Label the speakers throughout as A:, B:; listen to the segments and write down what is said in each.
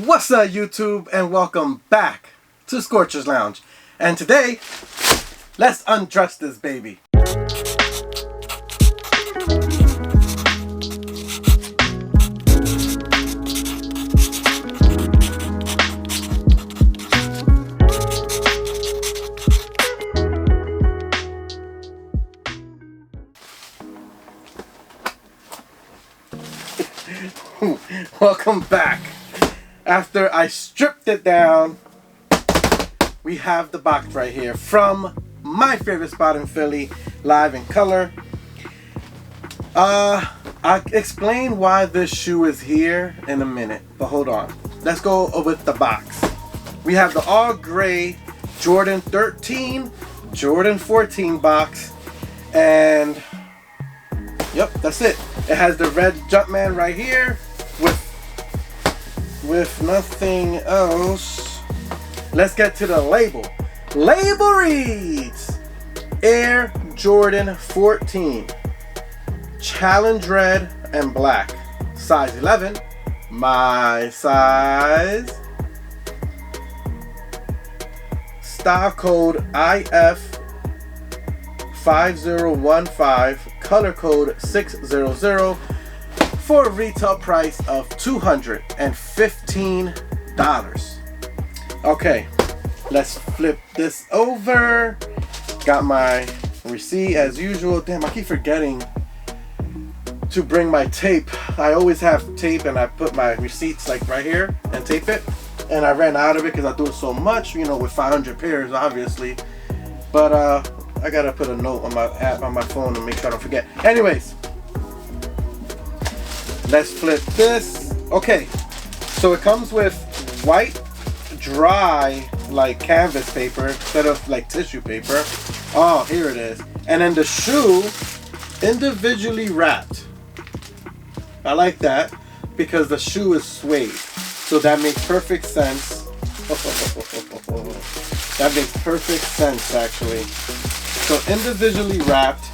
A: What's up, YouTube, and welcome back to Scorcher's Lounge. And today, let's undress this baby. Welcome back. After I stripped it down, we have the box right here from my favorite spot in Philly, live in color. I'll explain why this shoe is here in a minute, but hold on. Let's go with the box. We have the all gray Jordan 13, Jordan 14 box, and yep, that's it. It has the red Jumpman right here with nothing else. Let's get to the label. Label reads Air Jordan 14, challenge red and black, size 11, my size, style code IF 5015, color code 600, for a retail price of $215. Okay, let's flip this over. Got my receipt as usual. Damn, I keep forgetting to bring my tape. I always have tape, and I put my receipts like right here and tape it. And I ran out of it because I do it so much, you know, with 500 pairs, obviously. But I gotta put a note on my app on my phone to make sure I don't forget. Anyways, let's flip this. Okay, so it comes with white, dry, like canvas paper instead of like tissue paper. Oh, here it is. And then the shoe individually wrapped. I like that because the shoe is suede. So that makes perfect sense. That makes perfect sense, actually. So individually wrapped.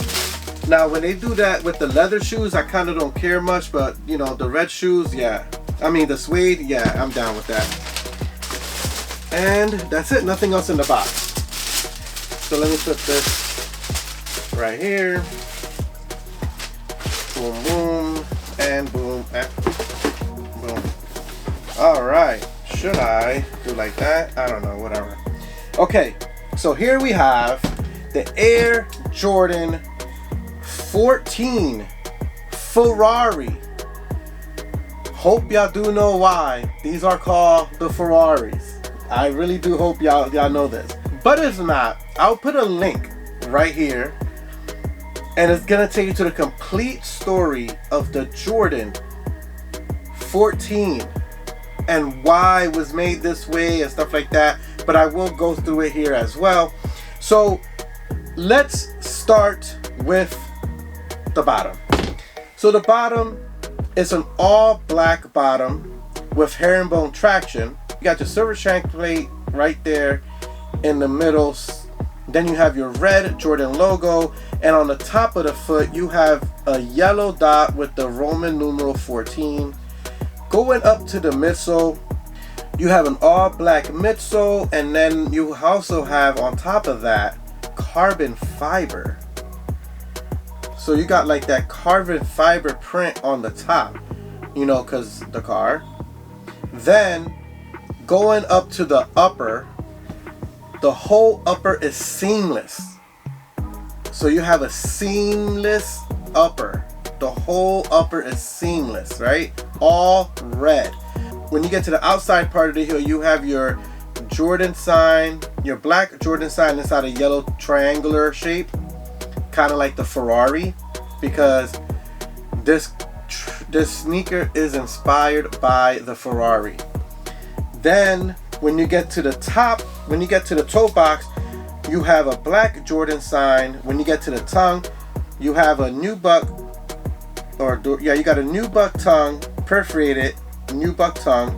A: Now, when they do that with the leather shoes, I kind of don't care much, but you know, the red shoes, yeah. I mean, the suede, yeah, I'm down with that. And that's it, nothing else in the box. So let me put this right here. Boom, boom, and boom, and boom. All right, should I do like that? I don't know, whatever. Okay, so here we have the Air Jordan 14 Ferrari. Hope y'all do know why these are called the Ferraris. I really do hope y'all know this. But if not, I'll put a link right here, and it's gonna take you to the complete story of the Jordan 14 and why it was made this way and stuff like that. But I will go through it here as well. So let's start with the bottom. So the bottom is an all black bottom with herringbone traction. You got your silver shank plate right there in the middle. Then you have your red Jordan logo, and on the top of the foot you have a yellow dot with the Roman numeral 14. Going up to the midsole, you have an all black midsole, and then you also have on top of that carbon fiber. So you got like that carbon fiber print on the top, you know, because the car. Then going up to the upper, the whole upper is seamless. So you have a seamless upper. The whole upper is seamless, right? All red. When you get to the outside part of the heel, you have your Jordan sign, your black Jordan sign inside a yellow triangular shape, kind of like the Ferrari, because this sneaker is inspired by the Ferrari. Then when you get to the top, when you get to the toe box, you have a black Jordan sign. When you get to the tongue, you have a nubuck, you got a nubuck tongue, perforated nubuck tongue,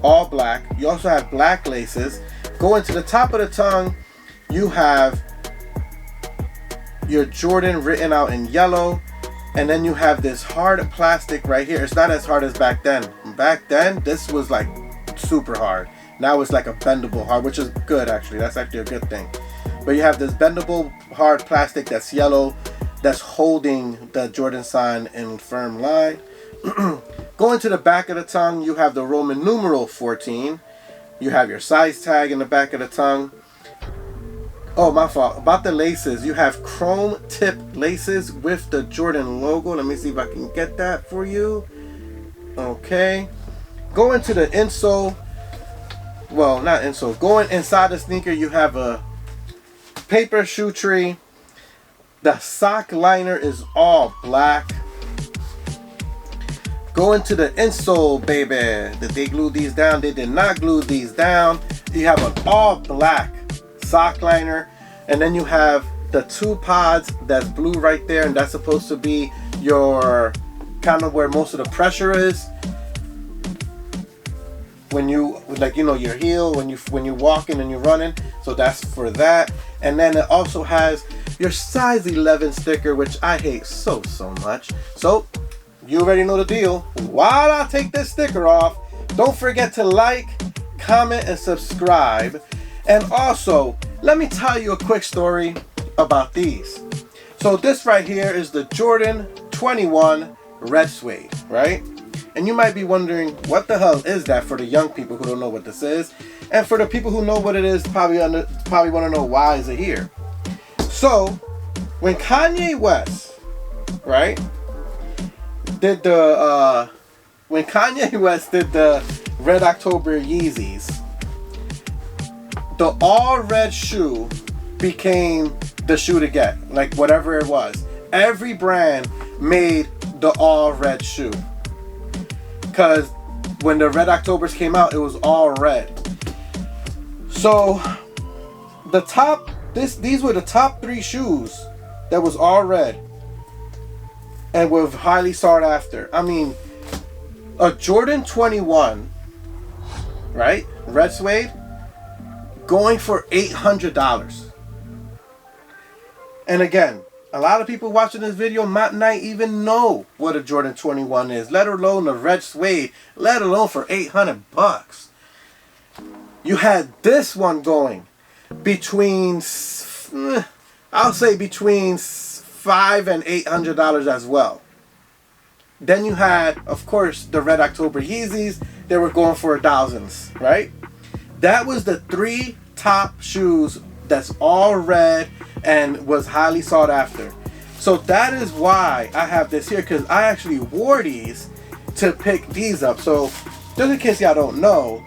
A: all black. You also have black laces. Going to the top of the tongue, you have your Jordan written out in yellow, and then you have this hard plastic right here. It's not as hard as back then. Back then, this was like super hard. Now it's like a bendable hard, which is good actually. That's actually a good thing. But you have this bendable hard plastic that's yellow, that's holding the Jordan sign in firm line. Going to the back of the tongue, you have the Roman numeral 14. You have your size tag in the back of the tongue. Oh, my fault. About the laces, you have chrome tip laces with the Jordan logo. Let me see if I can get that for you. Okay. Going to the insole. Well, not insole. Going inside the sneaker, you have a paper shoe tree. The sock liner is all black. Going to the insole, baby. Did they glue these down? They did not glue these down. You have an all black sock liner, and then you have the two pods that's blue right there, and that's supposed to be your kind of where most of the pressure is when you, like, you know, your heel when you're walking and you're running. So that's for that. And then it also has your size 11 sticker, which I hate so much. So you already know the deal. While I take this sticker off, don't forget to like, comment, and subscribe. And also, let me tell you a quick story about these. So this right here is the Jordan 21 red suede, right? And you might be wondering, what the hell is that, for the young people who don't know what this is? And for the people who know what it is, probably want to know why is it here. So, when Kanye West, right, did the Red October Yeezys, the all red shoe became the shoe to get, like whatever it was. Every brand made the all red shoe, because when the Red Octobers came out, it was all red. So these were the top 3 shoes that was all red and were highly sought after. I mean, a Jordan 21, right, red suede, going for $800. And again, a lot of people watching this video might not even know what a Jordan 21 is, let alone a red suede, let alone for $800. You had this one going between, I'll say between $500 and $800 as well. Then you had, of course, the Red October Yeezys. They were going for thousands, right? That was the 3 top shoes that's all red and was highly sought after. So that is why I have this here, because I actually wore these to pick these up. So just in case y'all don't know,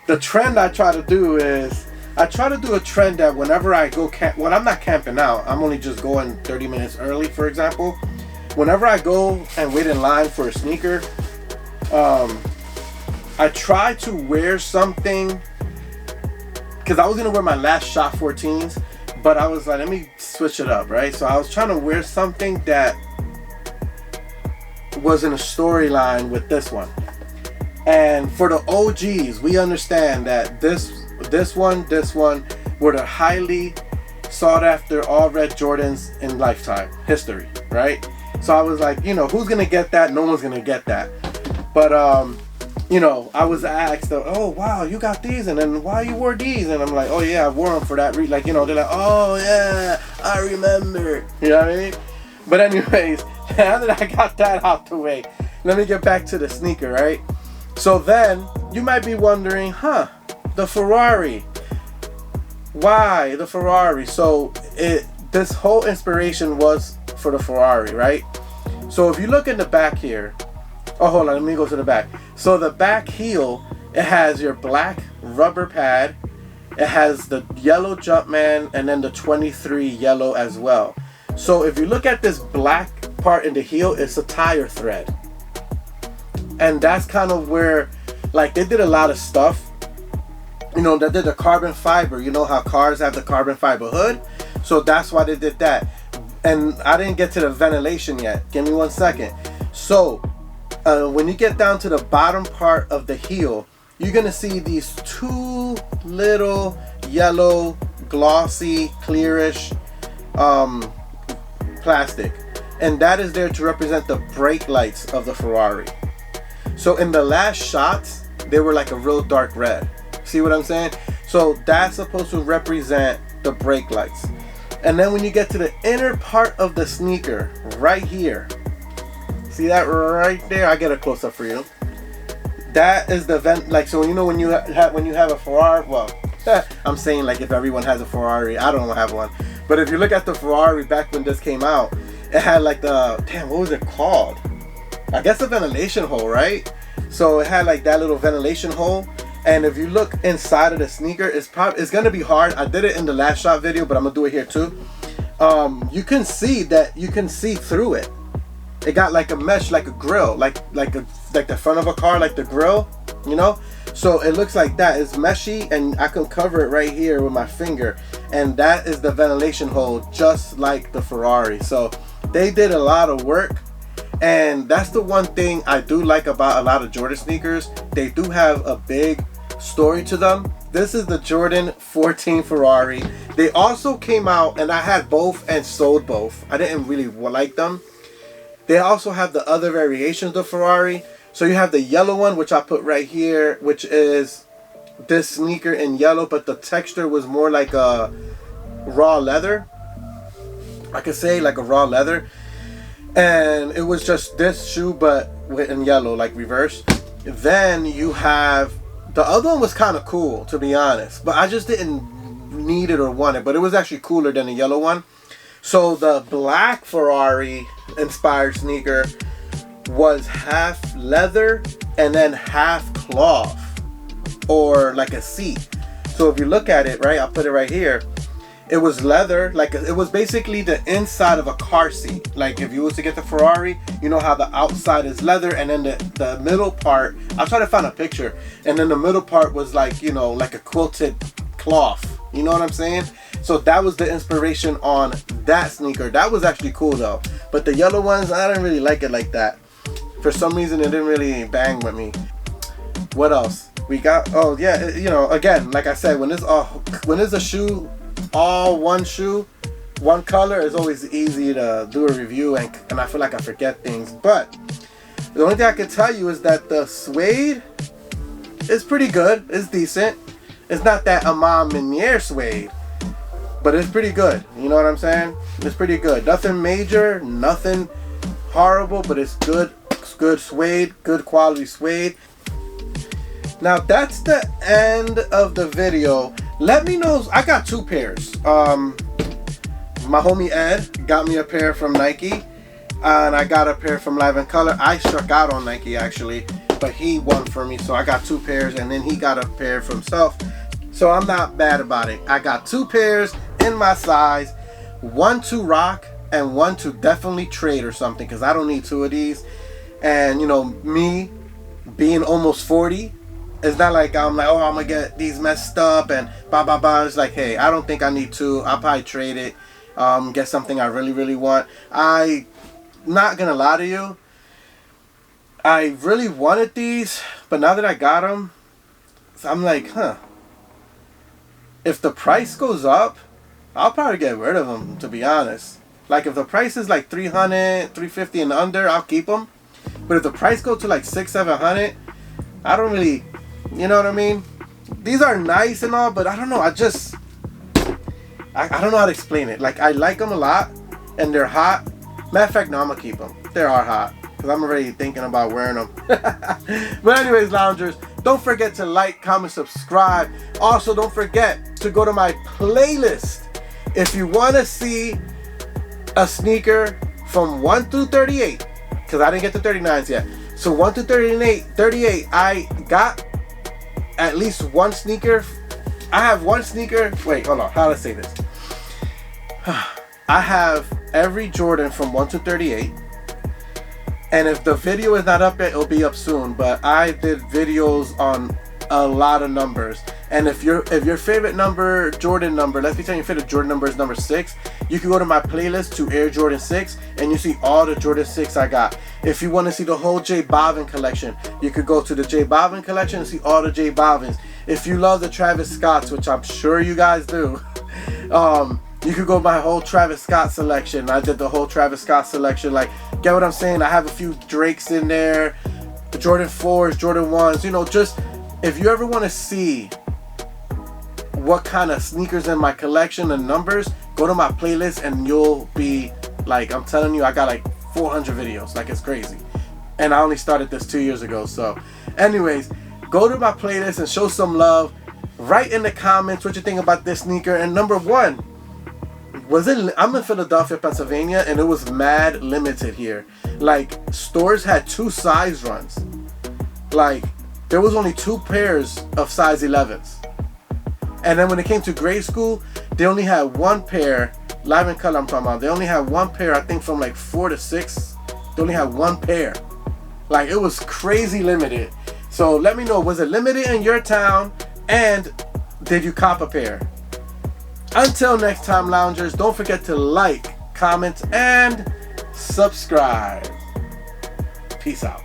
A: the trend I try to do is, I try to do a trend that whenever I go when I'm not camping out, I'm only just going 30 minutes early, for example. Whenever I go and wait in line for a sneaker, I try to wear something, because I was going to wear my last Shot 14s, but I was like, let me switch it up, right? So I was trying to wear something that was in a storyline with this one. And for the OGs, we understand that this one were the highly sought after all red Jordans in lifetime history, right? So I was like, you know, who's gonna get that? No one's gonna get that. But you know, I was asked, oh wow, you got these, and then why you wore these? And I'm like, oh yeah, I wore them for that reason. Like, you know, they're like, oh yeah, I remember. You know what I mean? But anyways, now that I got that out the way, let me get back to the sneaker, right? So then you might be wondering, the Ferrari. Why the Ferrari? So this whole inspiration was for the Ferrari, right? So if you look in the back here, oh hold on, let me go to the back. So the back heel, it has your black rubber pad, it has the yellow Jumpman, and then the 23 yellow as well. So if you look at this black part in the heel, it's a tire thread. And that's kind of where, like, they did a lot of stuff. You know, they did the carbon fiber. You know how cars have the carbon fiber hood? So that's why they did that. And I didn't get to the ventilation yet. Give me 1 second. So when you get down to the bottom part of the heel, you're going to see these 2 little yellow, glossy, clearish plastic. And that is there to represent the brake lights of the Ferrari. So in the last shots, they were like a real dark red. See what I'm saying? So that's supposed to represent the brake lights. And then when you get to the inner part of the sneaker, right here, see that right there? I get a close up for you. That is the vent. Like, so you know when you have a Ferrari, well, I'm saying like if everyone has a Ferrari, I don't have one, but if you look at the Ferrari back when this came out, it had like the, damn, what was it called? I guess a ventilation hole, right? So it had like that little ventilation hole. And if you look inside of the sneaker, it's gonna be hard. I did it in the last shot video, but I'm gonna do it here too. You can see through it. It got like a mesh, like a grill, like the front of a car, like the grill, you know. So it looks like that. It's meshy, and I can cover it right here with my finger, and that is the ventilation hole, just like the Ferrari. So they did a lot of work. And that's the one thing I do like about a lot of Jordan sneakers. They do have a big story to them. This is the Jordan 14 Ferrari. They also came out, and I had both and sold both. I didn't really like them. They also have the other variations of Ferrari. So you have the yellow one, which I put right here, which is this sneaker in yellow, but the texture was more like a raw leather. I could say like a raw leather. And it was just this shoe, but in yellow, like reverse. Then you have, the other one was kind of cool, to be honest, but I just didn't need it or want it, but it was actually cooler than the yellow one. So the black Ferrari inspired sneaker was half leather and then half cloth, or like a seat. So if you look at it, right, I'll put it right here. It was leather, like it was basically the inside of a car seat. Like if you was to get the Ferrari, you know how the outside is leather, and then the middle part, I'll try to find a picture, and then the middle part was like, you know, like a quilted cloth. You know what I'm saying? So that was the inspiration on that sneaker. That was actually cool though. But the yellow ones, I didn't really like it like that. For some reason, it didn't really bang with me. What else? We got, oh yeah, you know, again, like I said, when it's a shoe, all one shoe, one color, is always easy to do a review, and I feel like I forget things. But the only thing I can tell you is that the suede is pretty good. It's decent. It's not that Amam Minier suede, but it's pretty good. You know what I'm saying? It's pretty good. Nothing major, nothing horrible, but it's good. It's good suede, good quality suede. Now that's the end of the video. Let me know. I got two pairs. My homie Ed got me a pair from Nike, and I got a pair from Live in Color. I struck out on Nike actually, but he won for me, so I got two pairs, and then he got a pair for himself. So I'm not bad about it. I got two pairs in my size, one to rock and one to definitely trade or something, because I don't need two of these. And you know, me being almost 40, it's not like I'm like, oh, I'm gonna get these messed up and blah blah blah. It's like, hey, I don't think I need two. I'll probably trade it, get something I really really want. I not gonna lie to you, I really wanted these, but now that I got them, I'm like, huh, if the price goes up, I'll probably get rid of them, to be honest. Like if the price is like 300, 350 and under, I'll keep them. But if the price goes to like 600, 700, I don't really, you know what I mean? These are nice and all, but I don't know. I don't know how to explain it. Like I like them a lot, and they're hot. Matter of fact, no, I'm gonna keep them. They are hot because I'm already thinking about wearing them. But anyways, loungers, don't forget to like, comment, subscribe. Also, don't forget to go to my playlist if you want to see a sneaker from 1 through 38, because I didn't get the 39s yet. So 1 through 38, I got at least one sneaker. I have one sneaker. Wait, hold on. How do I say this? I have every Jordan from 1 to 38. And if the video is not up yet, it'll be up soon. But I did videos on a lot of numbers. And if your favorite number, Jordan number, let's pretend your favorite Jordan number is number 6, you can go to my playlist to Air Jordan 6 and you see all the Jordan 6 I got. If you want to see the whole J Balvin collection, you could go to the J Balvin collection and see all the J Balvins. If you love the Travis Scotts, which I'm sure you guys do, you could go my whole Travis Scott selection. I did the whole Travis Scott selection. Like, get what I'm saying? I have a few Drakes in there, the Jordan 4s, Jordan 1s, you know, just if you ever want to see what kind of sneakers in my collection and numbers, go to my playlist and you'll be like, I'm telling you, I got like 400 videos. Like, it's crazy. And I only started this 2 years ago. So anyways, go to my playlist and show some love. Write in the comments what you think about this sneaker. And number one, I'm in Philadelphia, Pennsylvania, and it was mad limited here. Like, stores had 2 size runs. Like, there was only 2 pairs of size 11s. And then when it came to grade school, they only had 1 pair. Live in color, I'm talking about. They only had 1 pair, I think from like 4 to 6. They only had 1 pair. Like, it was crazy limited. So let me know, was it limited in your town? And did you cop a pair? Until next time, loungers, don't forget to like, comment, and subscribe. Peace out.